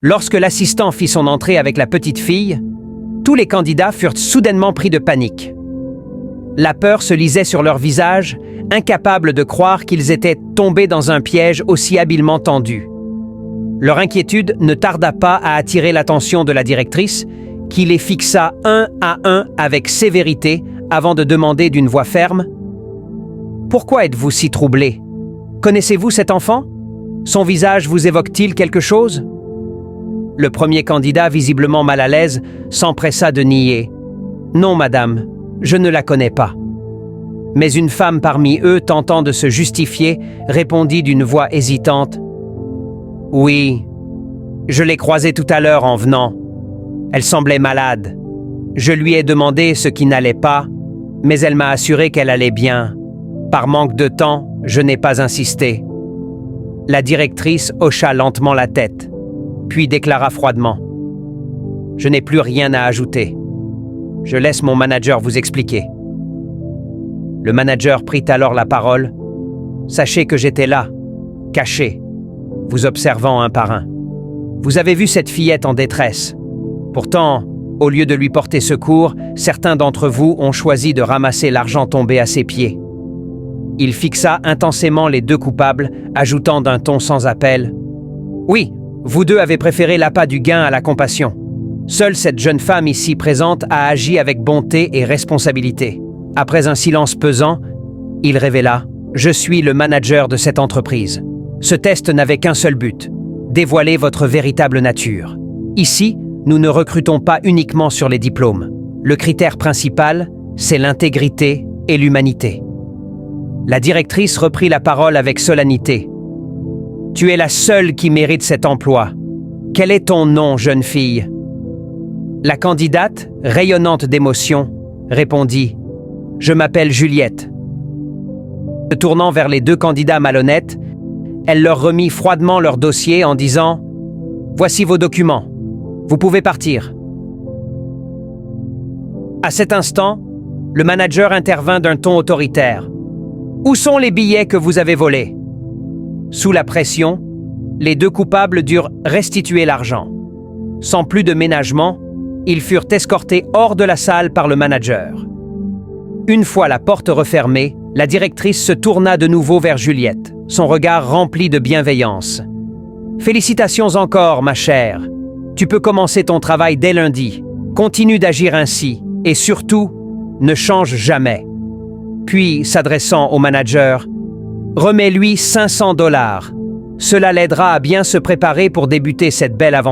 Lorsque l'assistant fit son entrée avec la petite fille, tous les candidats furent soudainement pris de panique. La peur se lisait sur leurs visages, incapables de croire qu'ils étaient tombés dans un piège aussi habilement tendu. Leur inquiétude ne tarda pas à attirer l'attention de la directrice, qui les fixa un à un avec sévérité avant de demander d'une voix ferme « Pourquoi êtes-vous si troublés? Connaissez-vous cet enfant? Son visage vous évoque-t-il quelque chose ?» Le premier candidat, visiblement mal à l'aise, s'empressa de nier. « Non, madame, je ne la connais pas. » Mais une femme parmi eux, tentant de se justifier, répondit d'une voix hésitante. « Oui, je l'ai croisée tout à l'heure en venant. Elle semblait malade. Je lui ai demandé ce qui n'allait pas, mais elle m'a assuré qu'elle allait bien. Par manque de temps, je n'ai pas insisté. » La directrice hocha lentement la tête, puis déclara froidement. « Je n'ai plus rien à ajouter. Je laisse mon manager vous expliquer. » Le manager prit alors la parole. « Sachez que j'étais là, caché, vous observant un par un. Vous avez vu cette fillette en détresse. Pourtant, au lieu de lui porter secours, certains d'entre vous ont choisi de ramasser l'argent tombé à ses pieds. » Il fixa intensément les deux coupables, ajoutant d'un ton sans appel. « Oui, vous deux avez préféré l'appât du gain à la compassion. Seule cette jeune femme ici présente a agi avec bonté et responsabilité. » Après un silence pesant, il révéla « Je suis le manager de cette entreprise. Ce test n'avait qu'un seul but, dévoiler votre véritable nature. Ici, nous ne recrutons pas uniquement sur les diplômes. Le critère principal, c'est l'intégrité et l'humanité. » La directrice reprit la parole avec solennité. « Tu es la seule qui mérite cet emploi. Quel est ton nom, jeune fille ?» La candidate, rayonnante d'émotion, répondit « Je m'appelle Juliette. » Se tournant vers les deux candidats malhonnêtes, elle leur remit froidement leur dossier en disant « Voici vos documents. Vous pouvez partir. » À cet instant, le manager intervint d'un ton autoritaire. « Où sont les billets que vous avez volés ?» Sous la pression, les deux coupables durent restituer l'argent. Sans plus de ménagement, ils furent escortés hors de la salle par le manager. Une fois la porte refermée, la directrice se tourna de nouveau vers Juliette, son regard rempli de bienveillance. « Félicitations encore, ma chère. Tu peux commencer ton travail dès lundi. Continue d'agir ainsi et surtout, ne change jamais. » Puis, s'adressant au manager, « Remets-lui $500. Cela l'aidera à bien se préparer pour débuter cette belle aventure. »